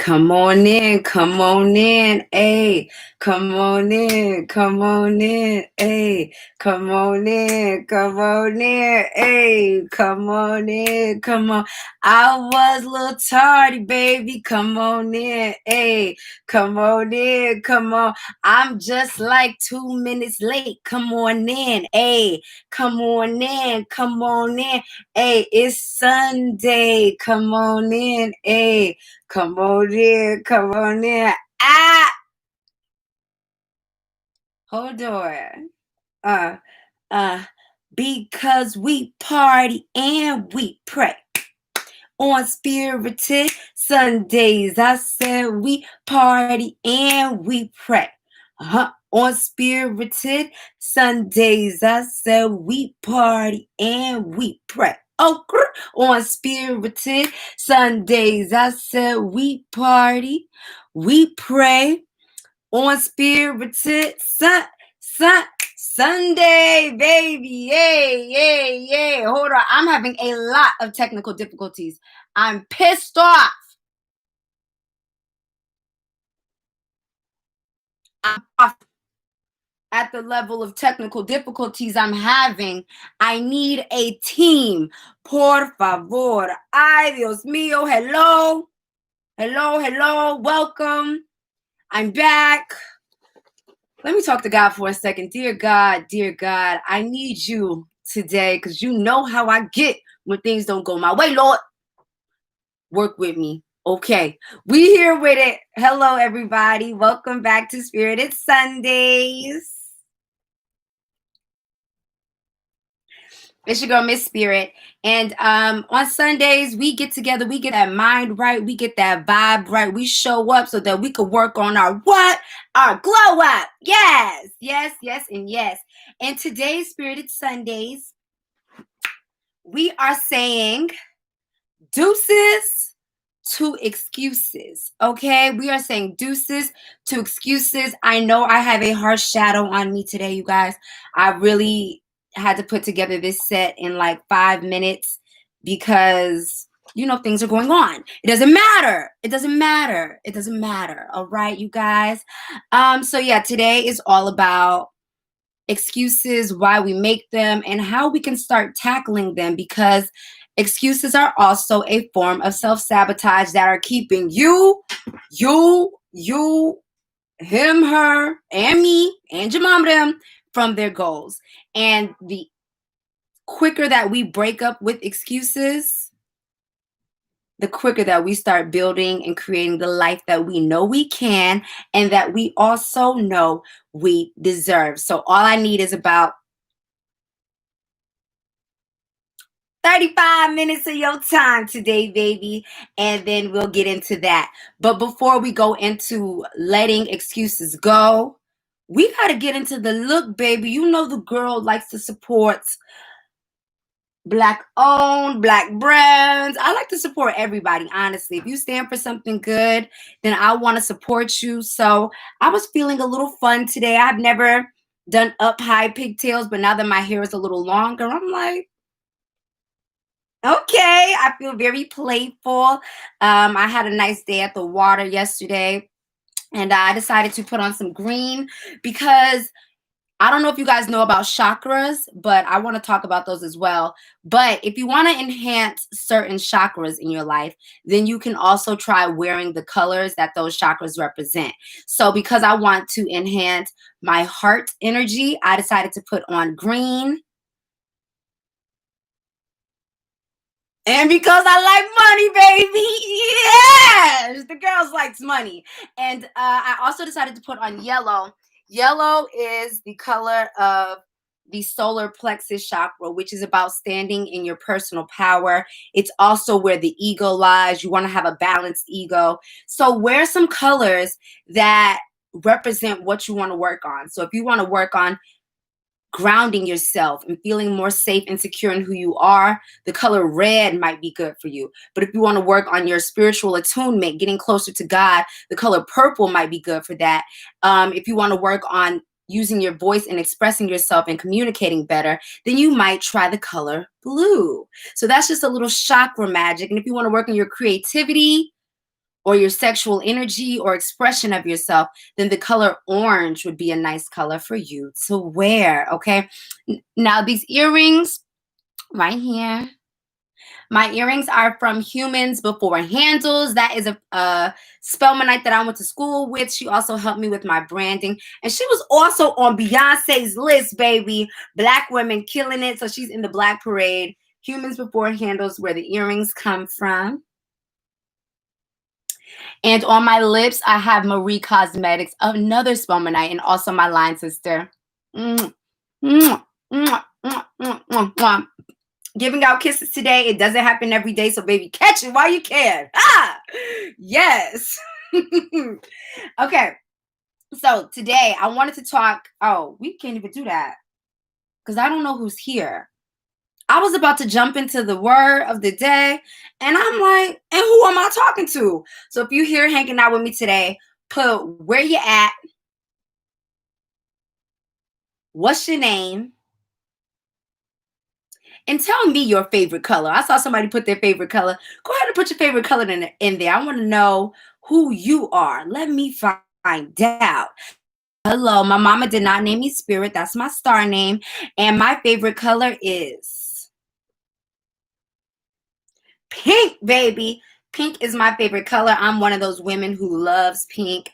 Come on in, come on in, hey, come on in, come on in, hey, come on in, come on in, hey, come on in, come on. I was a little tardy, baby, come on in, hey, come on in, come on. I'm just like 2 minutes late, come on in, hey, come on in, come on in, hey, it's Sunday, come on in, hey. Come on in, come on in. Ah, hold on. Uh, uh, because we party and we pray on Spirited Sundays. I said we party and we pray. On Spirited Sundays, I said we party and we pray. Oh, on Spirited Sundays, I said we party, we pray. On Spirited Sunday, baby. Yay, yay, yay. Hold on. I'm having a lot of technical difficulties. I'm pissed off. I'm off at the level of technical difficulties I'm having. I need a team. Por favor. Ay, Dios mío. Hello. Hello, hello. Welcome. I'm back. Let me talk to God for a second. Dear God, I need you today because you know how I get when things don't go my way, Lord. Work with me. Okay, we here with it. Hello, everybody. Welcome back to Spirited Sundays. It's your girl, Miss Spirit. And on Sundays, we get together. We get that mind right. We get that vibe right. We show up so that we can work on our what? Our glow up. Yes, yes, yes, and yes. And today's Spirited Sundays, we are saying deuces to excuses. Okay, we are saying deuces to excuses. I know I have a harsh shadow on me today, you guys. I really had to put together this set in like 5 minutes because things are going on. It doesn't matter. It doesn't matter. It doesn't matter. All right, you guys. So yeah, today is all about excuses, why we make them, and how we can start tackling them, because excuses are also a form of self-sabotage that are keeping you, him, her, and me, and your mom, them from their goals. And the quicker that we break up with excuses, the quicker that we start building and creating the life that we know we can and that we also know we deserve. So all I need is about 35 minutes of your time today, baby, and then we'll get into that. But before we go into letting excuses go, we got to get into the look, baby. You know the girl likes to support Black owned, Black brands. I like to support everybody, honestly. If you stand for something good, then I want to support you. So I was feeling a little fun today. I've never done up high pigtails, but now that my hair is a little longer, I'm like, okay, I feel very playful. I had a nice day at the water yesterday, and I decided to put on some green because I don't know if you guys know about chakras, but I want to talk about those as well. But if you want to enhance certain chakras in your life, then you can also try wearing the colors that those chakras represent. So because I want to enhance my heart energy, I decided to put on green. And because I like money, baby, yes, the girls likes money. And I also decided to put on yellow. Yellow is the color of the solar plexus chakra, which is about standing in your personal power. It's also where the ego lies. You want to have a balanced ego. So wear some colors that represent what you want to work on. So if you want to work on grounding yourself and feeling more safe and secure in who you are, the color red might be good for you. But if you want to work on your spiritual attunement, getting closer to God, the color purple might be good for that. If you want to work on using your voice and expressing yourself and communicating better, then you might try the color blue. So that's just a little chakra magic. And if you want to work on your creativity, or your sexual energy or expression of yourself, then the color orange would be a nice color for you to wear. Okay. Now, these earrings right here, my earrings are from Humans Before Handles. That is a Spellmanite that I went to school with. She also helped me with my branding. And she was also on Beyonce's list, baby. Black women killing it. So she's in the Black Parade. Humans Before Handles, where the earrings come from. And on my lips, I have Marie Cosmetics, another Spellmanite, and also my line sister. Mwah, mwah, mwah, mwah, mwah, mwah, mwah. Giving out kisses today. It doesn't happen every day, so baby, catch it while you can. Ah, yes. Okay. So today I wanted to talk. Oh, we can't even do that because I don't know who's here. I was about to jump into the word of the day, and I'm like, and who am I talking to? So if you're here hanging out with me today, put where you at, what's your name, and tell me your favorite color. I saw somebody put their favorite color. Go ahead and put your favorite color in there. I want to know who you are. Let me find out. Hello, my mama did not name me Spirit. That's my star name. And my favorite color is pink, baby. Pink is my favorite color. I'm one of those women who loves pink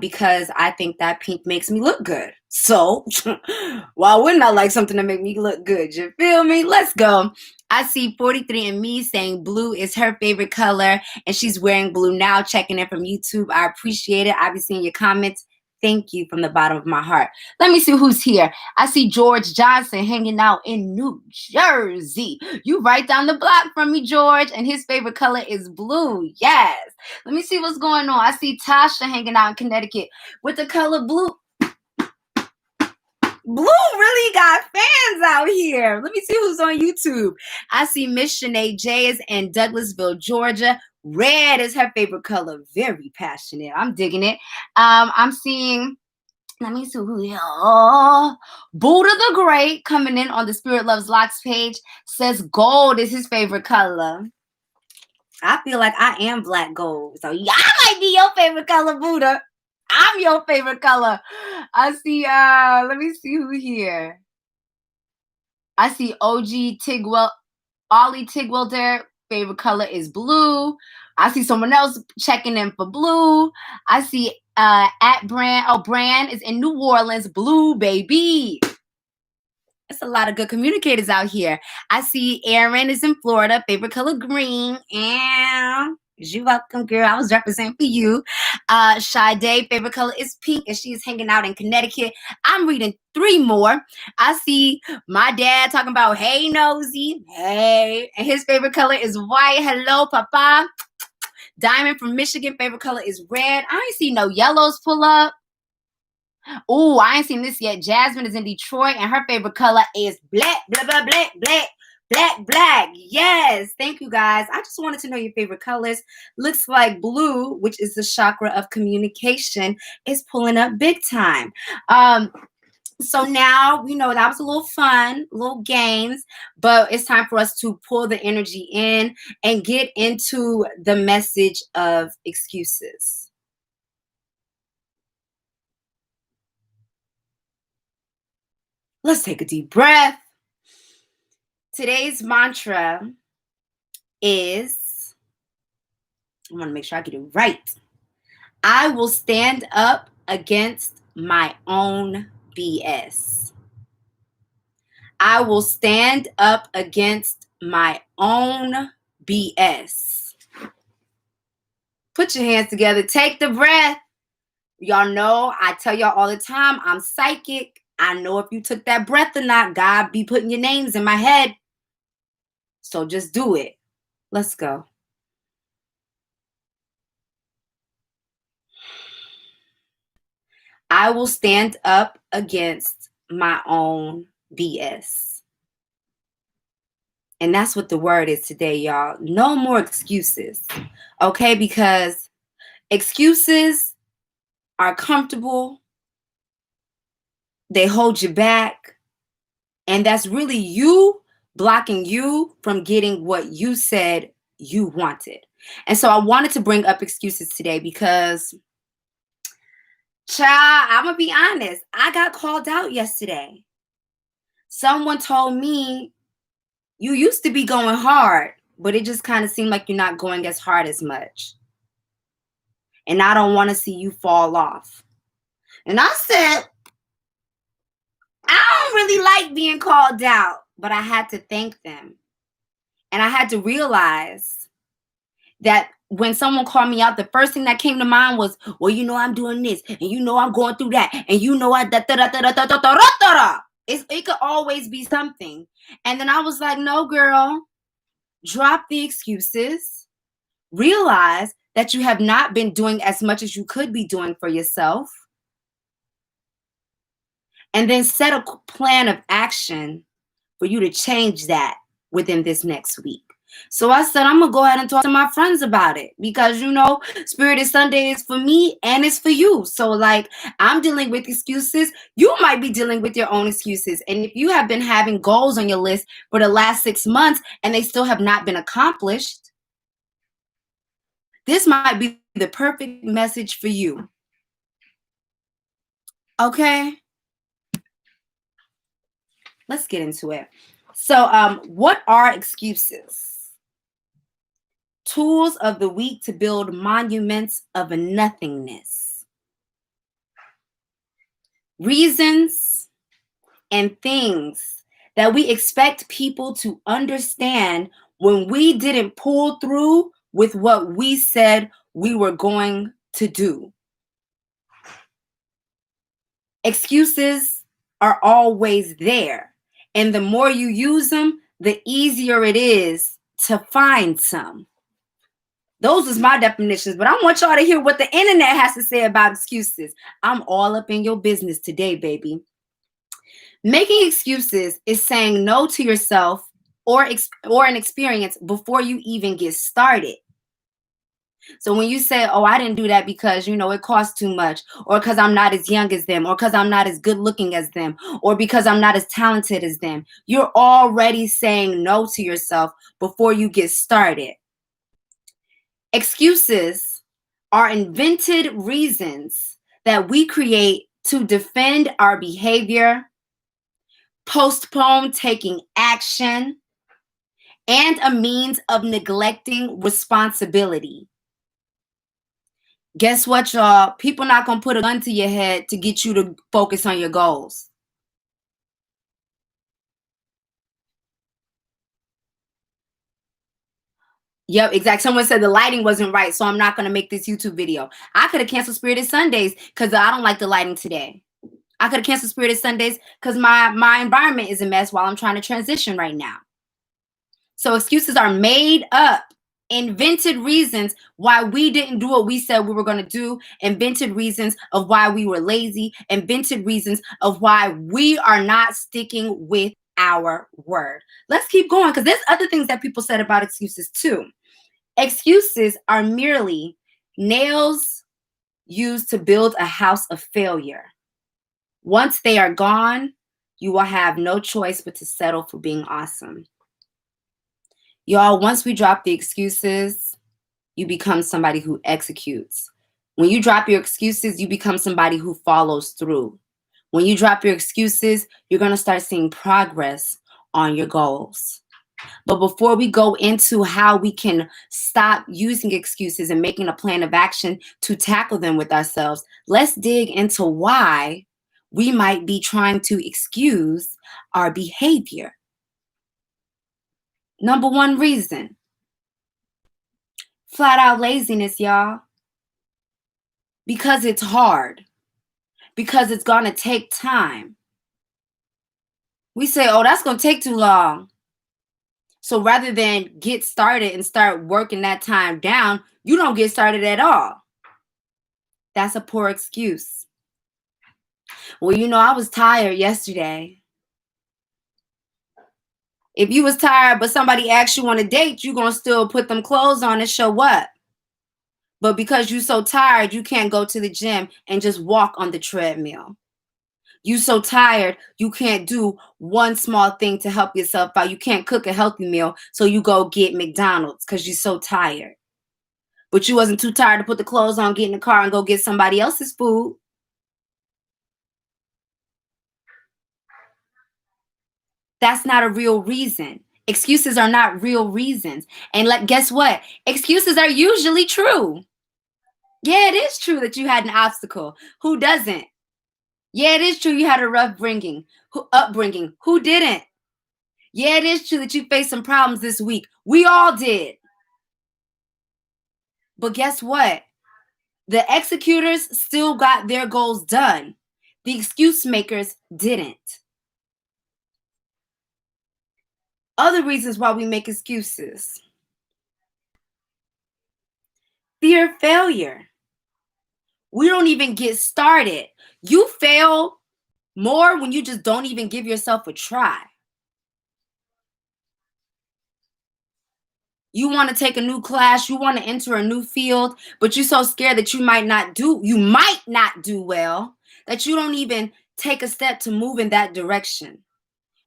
because I think that pink makes me look good. So why wouldn't I like something to make me look good? You feel me? Let's go. I see 43andMe saying blue is her favorite color, and she's wearing blue now, checking in from YouTube. I appreciate it. I've been seeing your comments. Thank you from the bottom of my heart. Let me see who's here. I see George Johnson hanging out in New Jersey. You right down the block from me, George, and his favorite color is blue. Yes. Let me see what's going on. I see Tasha hanging out in Connecticut with the color blue. Blue really got fans out here. Let me see who's on YouTube. I see Miss Shanae J is in Douglasville, Georgia. Red is her favorite color. Very passionate. I'm digging it. I'm seeing, let me see who here. Oh, Buddha the Great coming in on the Spirit Loves Locks page says gold is his favorite color. I feel like I am black gold. So yeah, I might be your favorite color, Buddha. I'm your favorite color. I see, let me see who here. I see OG Tigwell, Ollie Tigwell there. Favorite color is blue. I see someone else checking in for blue. I see at Brand. Oh, Brand is in New Orleans. Blue, baby. There's a lot of good communicators out here. I see Aaron is in Florida. Favorite color green. And you're welcome, girl. I was representing for you. Sade, favorite color is pink, and she's hanging out in Connecticut. I'm reading 3 more. I see my dad talking about, hey, nosy. Hey. And his favorite color is white. Hello, papa. Diamond from Michigan. Favorite color is red. I ain't see no yellows pull up. Oh, I ain't seen this yet. Jasmine is in Detroit, and her favorite color is black, blah, blah, black, black, black, black. Yes. Thank you, guys. I just wanted to know your favorite colors. Looks like blue, which is the chakra of communication, is pulling up big time. So now, you know, that was a little fun, little games, but it's time for us to pull the energy in and get into the message of excuses. Let's take a deep breath. Today's mantra is, I want to make sure I get it right. I will stand up against my own BS. I will stand up against my own BS. Put your hands together. Take the breath. Y'all know I tell y'all all the time, I'm psychic. I know if you took that breath or not. God be putting your names in my head. So just do it. Let's go. I will stand up against my own BS. And that's what the word is today, y'all. No more excuses. Okay? Because excuses are comfortable. They hold you back. And that's really you blocking you from getting what you said you wanted. And so I wanted to bring up excuses today because, child, I'm going to be honest. I got called out yesterday. Someone told me, you used to be going hard, but it just kind of seemed like you're not going as hard as much. And I don't want to see you fall off. And I said, I don't really like being called out, but I had to thank them. And I had to realize that when someone called me out, the first thing that came to mind was, well, you know, I'm doing this, and you know, I'm going through that, and you know, it could always be something. And then I was like, no, girl, drop the excuses. Realize that you have not been doing as much as you could be doing for yourself. And then set a plan of action for you to change that within this next week. So I said, I'm going to go ahead and talk to my friends about it because, you know, Spirited Sunday is for me and it's for you. So like I'm dealing with excuses. You might be dealing with your own excuses. And if you have been having goals on your list for the last 6 months and they still have not been accomplished, this might be the perfect message for you. Okay? Let's get into it. So what are excuses? Tools of the week to build monuments of nothingness. Reasons and things that we expect people to understand when we didn't pull through with what we said we were going to do. Excuses are always there. And the more you use them, the easier it is to find some. Those is my definitions, but I want y'all to hear what the internet has to say about excuses. I'm all up in your business today, baby. Making excuses is saying no to yourself or an experience before you even get started. So when you say, oh, I didn't do that because, you know, it costs too much, or because I'm not as young as them, or because I'm not as good looking as them, or because I'm not as talented as them, you're already saying no to yourself before you get started. Excuses are invented reasons that we create to defend our behavior, postpone taking action, and a means of neglecting responsibility. Guess what, y'all? People not going to put a gun to your head to get you to focus on your goals. Yep, exactly. Someone said the lighting wasn't right, so I'm not going to make this YouTube video. I could have canceled Spirited Sundays because I don't like the lighting today. I could have canceled Spirited Sundays because my environment is a mess while I'm trying to transition right now. So excuses are made up, invented reasons why we didn't do what we said we were going to do, invented reasons of why we were lazy, invented reasons of why we are not sticking with our word. Let's keep going because there's other things that people said about excuses too. Excuses are merely nails used to build a house of failure. Once they are gone, you will have no choice but to settle for being awesome. Y'all, once we drop the excuses, you become somebody who executes. When you drop your excuses, you become somebody who follows through. When you drop your excuses, you're going to start seeing progress on your goals. But before we go into how we can stop using excuses and making a plan of action to tackle them with ourselves, let's dig into why we might be trying to excuse our behavior. Number one reason, flat out laziness, y'all. Because it's hard. Because it's going to take time. We say, oh, that's going to take too long. So rather than get started and start working that time down, you don't get started at all. That's a poor excuse. Well, you know, I was tired yesterday. If you was tired, but somebody asked you on a date, you're going to still put them clothes on and show up. But because you're so tired, you can't go to the gym and just walk on the treadmill. You so tired, you can't do one small thing to help yourself out. You can't cook a healthy meal, so you go get McDonald's because you're so tired. but you wasn't too tired to put the clothes on, get in the car, and go get somebody else's food. That's not a real reason. Excuses are not real reasons. And guess what? Excuses are usually true. Yeah, it is true that you had an obstacle. Who doesn't? Yeah, it is true you had a rough upbringing. Who didn't? Yeah, it is true that you faced some problems this week. We all did. But guess what? The executors still got their goals done. The excuse makers didn't. Other reasons why we make excuses. Fear of failure. We don't even get started. You fail more when you just don't even give yourself a try. You want to take a new class, you want to enter a new field, but you're so scared that you might not do well, that you don't even take a step to move in that direction.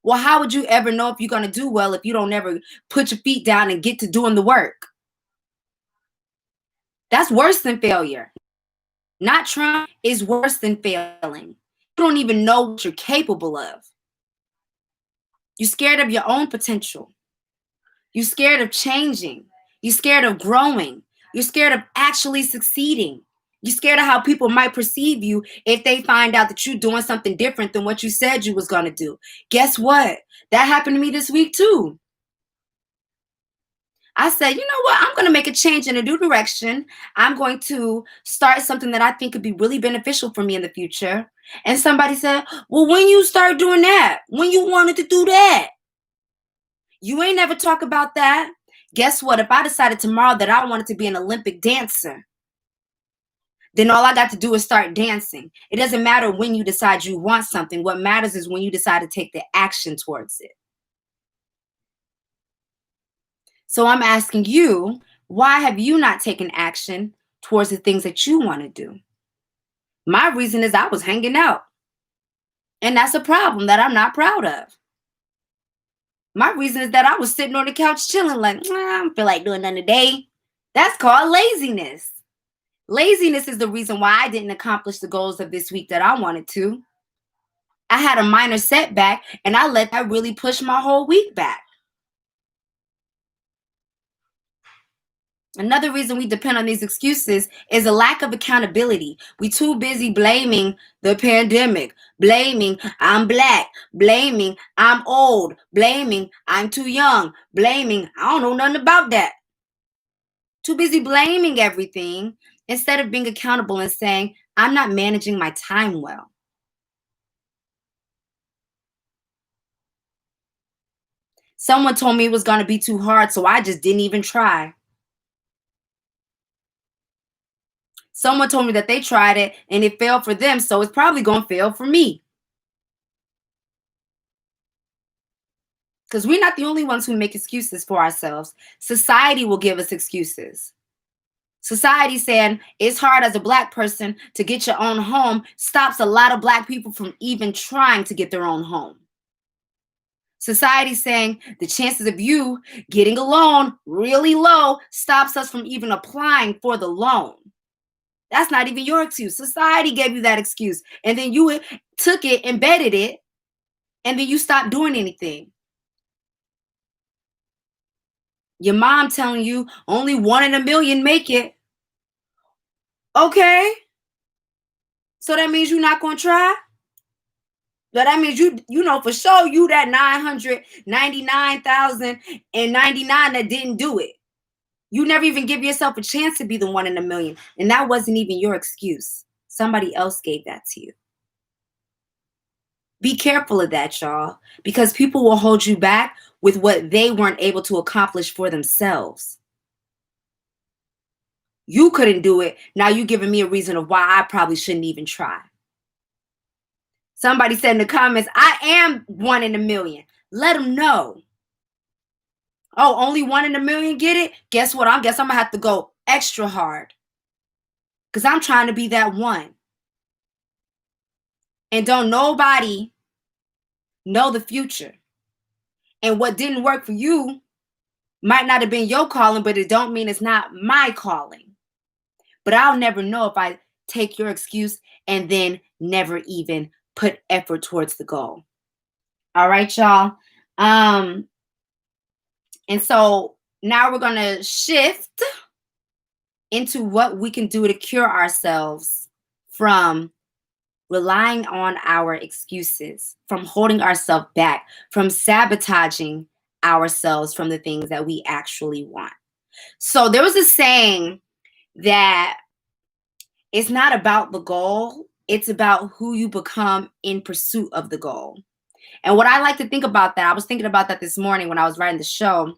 Well, how would you ever know if you're going to do well if you don't ever put your feet down and get to doing the work? That's worse than failure. Not trying is worse than failing. You don't even know what you're capable of. You're scared of your own potential. You're scared of changing. You're scared of growing. You're scared of actually succeeding. You're scared of how people might perceive you if they find out that you're doing something different than what you said you was going to do. Guess what? That happened to me this week too. I said, you know what? I'm going to make a change in a new direction. I'm going to start something that I think could be really beneficial for me in the future. And somebody said, well, when you start doing that, when you wanted to do that, you ain't never talk about that. Guess what? If I decided tomorrow that I wanted to be an Olympic dancer, then all I got to do is start dancing. It doesn't matter when you decide you want something. What matters is when you decide to take the action towards it. So I'm asking you, why have you not taken action towards the things that you want to do? My reason is I was hanging out. And that's a problem that I'm not proud of. My reason is that I was sitting on the couch chilling like, I don't feel like doing nothing today. That's called laziness. Laziness is the reason why I didn't accomplish the goals of this week that I wanted to. I had a minor setback and I let that really push my whole week back. Another reason we depend on these excuses is a lack of accountability. We too busy blaming the pandemic, blaming I'm black, blaming I'm old, blaming I'm too young, blaming I don't know nothing about that. Too busy blaming everything instead of being accountable and saying, I'm not managing my time well. Someone told me it was going to be too hard, so I just didn't even try. Someone told me that they tried it and it failed for them, so it's probably going to fail for me. Because we're not the only ones who make excuses for ourselves. Society will give us excuses. Society saying it's hard as a Black person to get your own home stops a lot of Black people from even trying to get their own home. Society saying the chances of you getting a loan really low stops us from even applying for the loan. That's not even your excuse. Society gave you that excuse. And then you took it, embedded it, and then you stopped doing anything. Your mom telling you only 1 in a million make it. Okay. So that means you're not going to try? That means you know for sure you that 999,099 that didn't do it. You never even give yourself a chance to be the 1 in a million. And that wasn't even your excuse. Somebody else gave that to you. Be careful of that, y'all, because people will hold you back with what they weren't able to accomplish for themselves. You couldn't do it. Now you're giving me a reason of why I probably shouldn't even try. Somebody said in the comments, I am 1 in a million. Let them know. Oh, only 1 in a million get it? Guess what? I guess I'm going to have to go extra hard. Because I'm trying to be that one. And don't nobody know the future. And what didn't work for you might not have been your calling, but it don't mean it's not my calling. But I'll never know if I take your excuse and then never even put effort towards the goal. All right, y'all. And so now we're going to shift into what we can do to cure ourselves from relying on our excuses, from holding ourselves back, from sabotaging ourselves from the things that we actually want. So there was a saying that it's not about the goal, it's about who you become in pursuit of the goal. And what I like to think about that, I was thinking about that this morning when I was writing the show.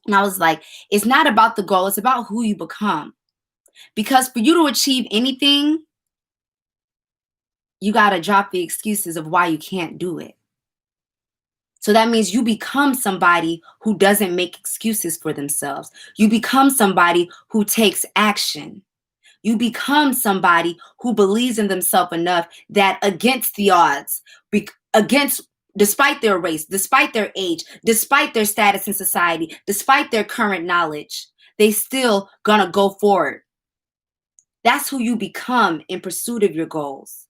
And I was like, it's not about the goal, it's about who you become. Because for you to achieve anything, you got to drop the excuses of why you can't do it. So that means you become somebody who doesn't make excuses for themselves. You become somebody who takes action. You become somebody who believes in themselves enough that against the odds, despite their race, despite their age, despite their status in society, despite their current knowledge, they still gonna go forward. That's who you become in pursuit of your goals.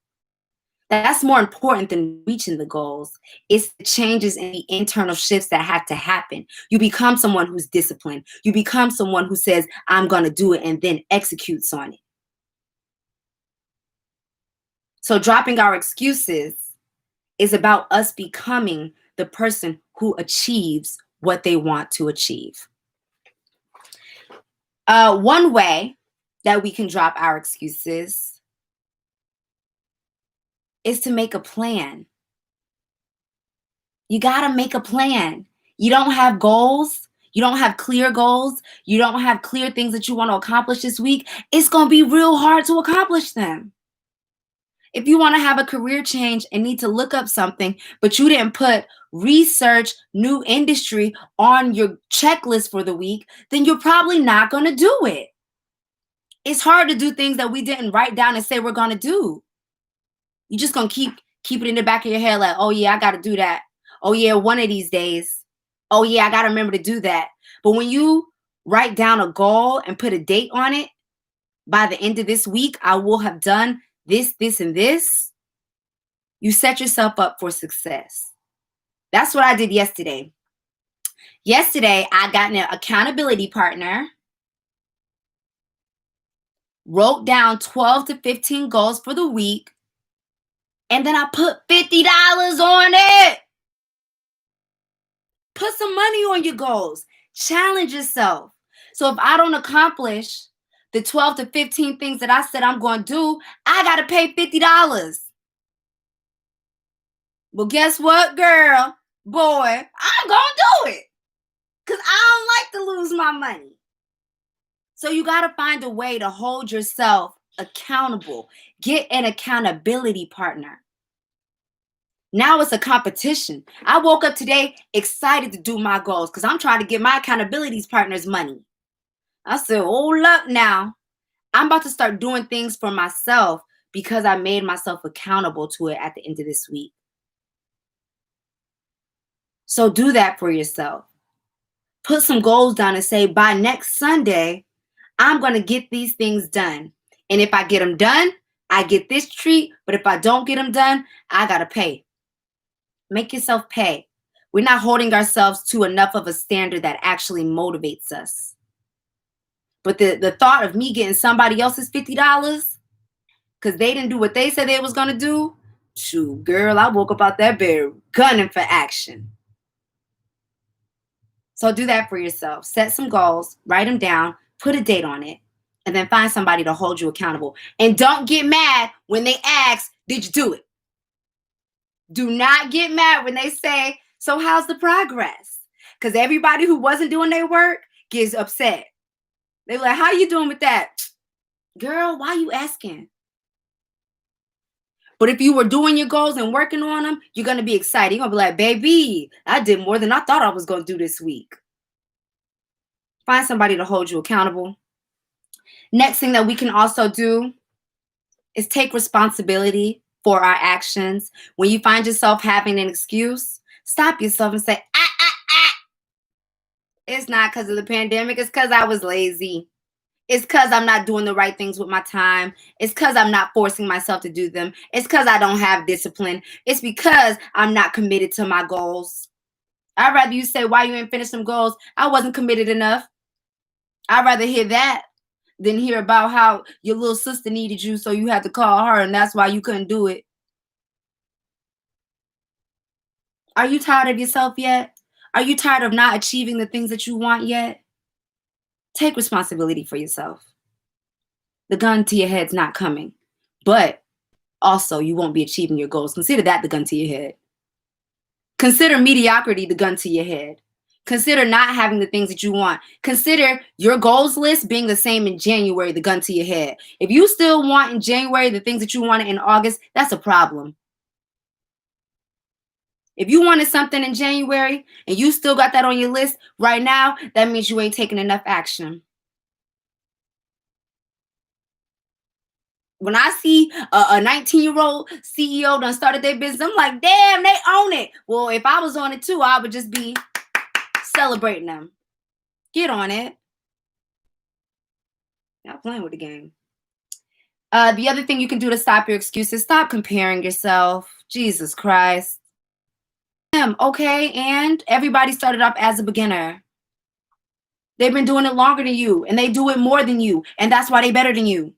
That's more important than reaching the goals. It's the changes and the internal shifts that have to happen. You become someone who's disciplined. You become someone who says, I'm going to do it, and then executes on it. So dropping our excuses is about us becoming the person who achieves what they want to achieve. One way that we can drop our excuses is to make a plan. You got to make a plan. You don't have goals. You don't have clear goals. You don't have clear things that you want to accomplish this week. It's going to be real hard to accomplish them. If you want to have a career change and need to look up something, but you didn't put research new industry on your checklist for the week, then you're probably not going to do it. It's hard to do things that we didn't write down and say we're going to do. You're just going to keep it in the back of your head like, oh yeah, I got to do that. Oh yeah, one of these days. Oh yeah, I got to remember to do that. But when you write down a goal and put a date on it, by the end of this week, I will have done this, this, and this. You set yourself up for success. That's what I did yesterday. Yesterday, I got an accountability partner, wrote down 12 to 15 goals for the week, and then I put $50 on it. Put some money on your goals. Challenge yourself. So if I don't accomplish the 12 to 15 things that I said I'm going to do, I got to pay $50. Well, guess what, girl? Boy, I'm going to do it. Because I don't like to lose my money. So you got to find a way to hold yourself accountable. Get an accountability partner. Now it's a competition. I woke up today excited to do my goals because I'm trying to get my accountability partners money. I said, hold up now. I'm about to start doing things for myself because I made myself accountable to it at the end of this week. So do that for yourself. Put some goals down and say, by next Sunday, I'm going to get these things done. And if I get them done, I get this treat. But if I don't get them done, I got to pay. Make yourself pay. We're not holding ourselves to enough of a standard that actually motivates us. But the thought of me getting somebody else's $50 because they didn't do what they said they was going to do, shoot, girl, I woke up out that bed gunning for action. So do that for yourself. Set some goals, write them down, put a date on it, and then find somebody to hold you accountable. And don't get mad when they ask, did you do it? Do not get mad when they say, so how's the progress? Because everybody who wasn't doing their work gets upset. They're like, how you doing with that? Girl, why are you asking? But if you were doing your goals and working on them, you're going to be excited. You're going to be like, baby, I did more than I thought I was going to do this week. Find somebody to hold you accountable. Next thing that we can also do is take responsibility for our actions. When you find yourself having an excuse, stop yourself and say, It's not because of the pandemic. It's because I was lazy. It's because I'm not doing the right things with my time. It's because I'm not forcing myself to do them. It's because I don't have discipline. It's because I'm not committed to my goals. I'd rather you say why you ain't finished some goals. I wasn't committed enough. I'd rather hear that than hear about how your little sister needed you, so you had to call her, and that's why you couldn't do it. Are you tired of yourself yet? Are you tired of not achieving the things that you want yet? Take responsibility for yourself. The gun to your head's not coming, but also you won't be achieving your goals. Consider that the gun to your head. Consider mediocrity the gun to your head. Consider not having the things that you want. Consider your goals list being the same in January, the gun to your head. If you still want in January the things that you wanted in August, that's a problem. If you wanted something in January and you still got that on your list right now, that means you ain't taking enough action. When I see a 19-year-old CEO done started their business, I'm like, damn, they own it. Well, if I was on it too, I would just be celebrating them. Get on it. Y'all playing with the game. The other thing you can do to stop your excuses, stop comparing yourself. Jesus Christ. Okay, and everybody started off as a beginner. They've been doing it longer than you, and they do it more than you, and that's why they better than you.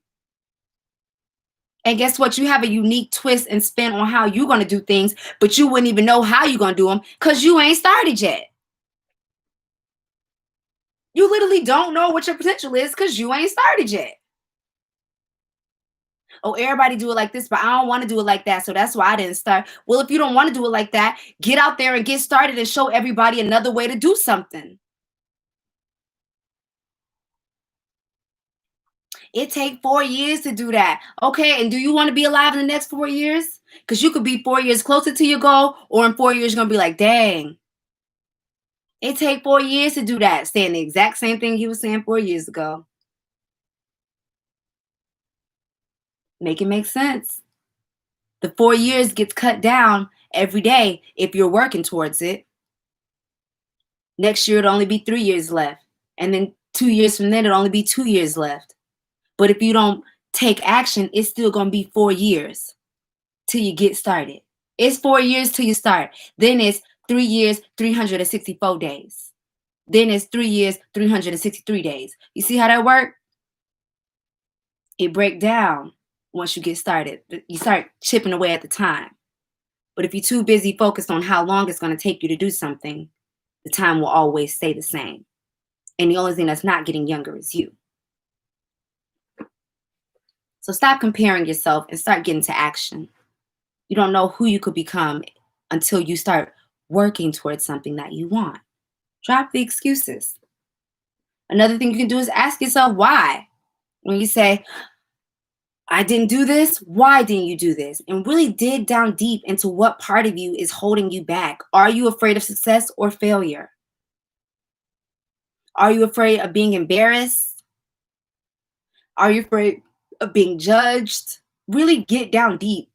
And guess what? You have a unique twist and spin on how you're going to do things, but you wouldn't even know how you're going to do them because you ain't started yet. You literally don't know what your potential is because you ain't started yet. Oh, everybody do it like this, but I don't want to do it like that, so that's why I didn't start. Well, if you don't want to do it like that, get out there and get started and show everybody another way to do something. It take 4 years to do that. Okay, and do you want to be alive in the next 4 years? Because you could be 4 years closer to your goal, or in 4 years you're gonna be like, dang. It take 4 years to do that, saying the exact same thing you were saying 4 years ago. Make it make sense. The 4 years gets cut down every day if you're working towards it. Next year it'll only be 3 years left. And then 2 years from then it'll only be 2 years left. But if you don't take action, it's still gonna be 4 years till you get started. It's 4 years till you start. Then it's 3 years, 364 days. Then it's 3 years, 363 days. You see how that works? It breaks down once you get started. You start chipping away at the time. But if you're too busy focused on how long it's going to take you to do something, the time will always stay the same. And the only thing that's not getting younger is you. So stop comparing yourself and start getting to action. You don't know who you could become until you start working towards something that you want. Drop the excuses. Another thing you can do is ask yourself why. When you say, I didn't do this, why didn't you do this? And really dig down deep into what part of you is holding you back. Are you afraid of success or failure? Are you afraid of being embarrassed? Are you afraid of being judged? Really get down deep.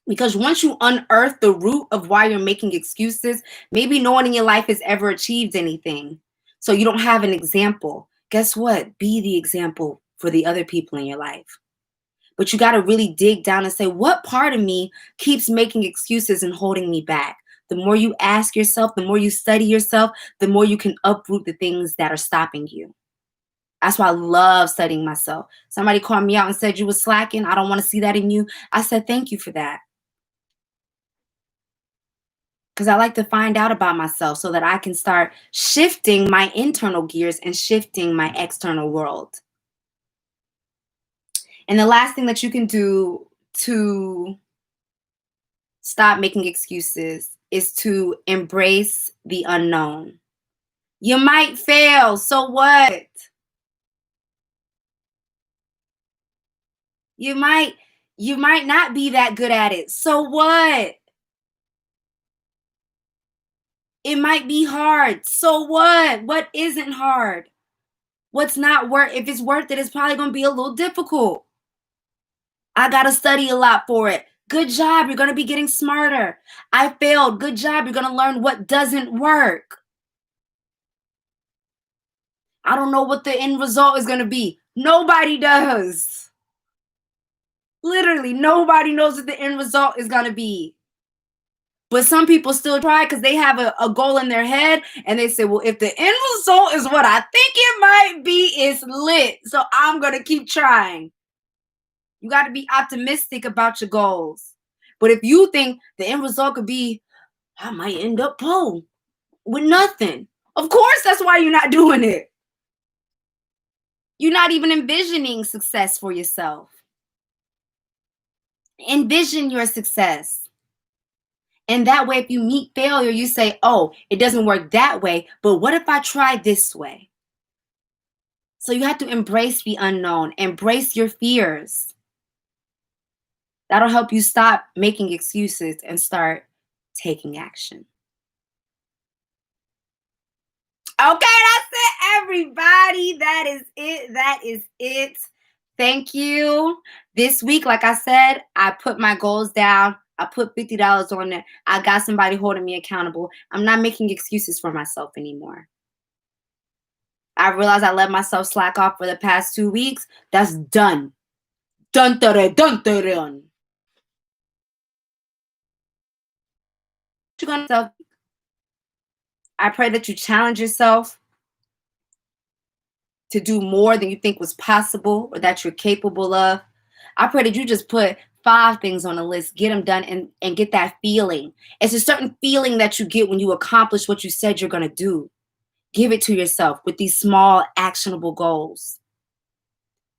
Because once you unearth the root of why you're making excuses, maybe no one in your life has ever achieved anything. So you don't have an example. Guess what? Be the example for the other people in your life. But you got to really dig down and say, what part of me keeps making excuses and holding me back? The more you ask yourself, the more you study yourself, the more you can uproot the things that are stopping you. That's why I love studying myself. Somebody called me out and said you were slacking. I don't want to see that in you. I said, thank you for that. Because I like to find out about myself so that I can start shifting my internal gears and shifting my external world. And the last thing that you can do to stop making excuses is to embrace the unknown. You might fail, so what? You might not be that good at it, so what? It might be hard, so what? What isn't hard? What's not worth? If it's worth it, it's probably going to be a little difficult. I got to study a lot for it. Good job. You're going to be getting smarter. I failed. Good job. You're going to learn what doesn't work. I don't know what the end result is going to be. Nobody does. Literally, nobody knows what the end result is going to be. But some people still try because they have a goal in their head and they say, well, if the end result is what I think it might be, it's lit. So I'm going to keep trying. You got to be optimistic about your goals. But if you think the end result could be, I might end up poor with nothing. Of course, that's why you're not doing it. You're not even envisioning success for yourself. Envision your success. And that way, if you meet failure, you say, oh, it doesn't work that way, but what if I try this way? So you have to embrace the unknown, embrace your fears. That'll help you stop making excuses and start taking action. Okay, that's it, everybody. That is it. That is it. Thank you. This week, like I said, I put my goals down. I put $50 on it. I got somebody holding me accountable. I'm not making excuses for myself anymore. I realized I let myself slack off for the past 2 weeks. That's done. Dun, dun, dun, dun, dun, dun. You're gonna I pray that you challenge yourself to do more than you think was possible or that you're capable of. I pray that you just put 5 things on the list, get them done, and get that feeling. It's a certain feeling that you get when you accomplish what you said you're going to do. Give it to yourself with these small, actionable goals.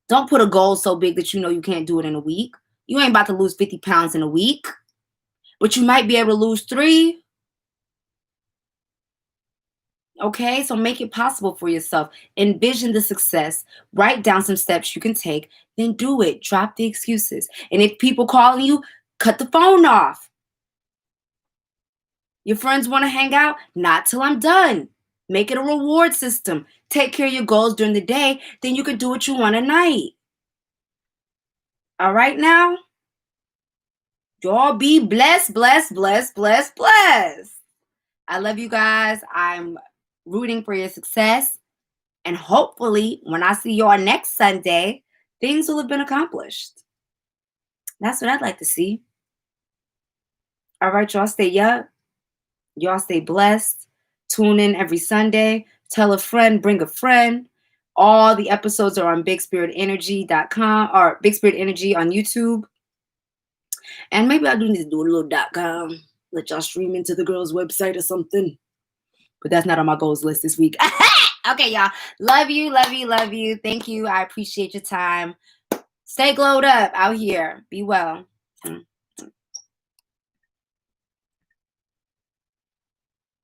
Don't put a goal so big that you know you can't do it in a week. You ain't about to lose 50 pounds in a week, but you might be able to lose 3. Okay, so make it possible for yourself. Envision the success. Write down some steps you can take. Then do it. Drop the excuses. And if people calling you, cut the phone off. Your friends want to hang out? Not till I'm done. Make it a reward system. Take care of your goals during the day. Then you can do what you want at night. All right now? Y'all be blessed, blessed, blessed, blessed, blessed. I love you guys. I'm rooting for your success. And hopefully, when I see y'all next Sunday, things will have been accomplished. That's what I'd like to see. All right, y'all stay up. Y'all stay blessed. Tune in every Sunday. Tell a friend, bring a friend. All the episodes are on BigSpiritEnergy.com or Big Spirit Energy on YouTube. And maybe I do need to do a little .com. Let y'all stream into the girls' website or something. But that's not on my goals list this week. Okay, y'all. Love you, love you, love you. Thank you. I appreciate your time. Stay glowed up out here. Be well.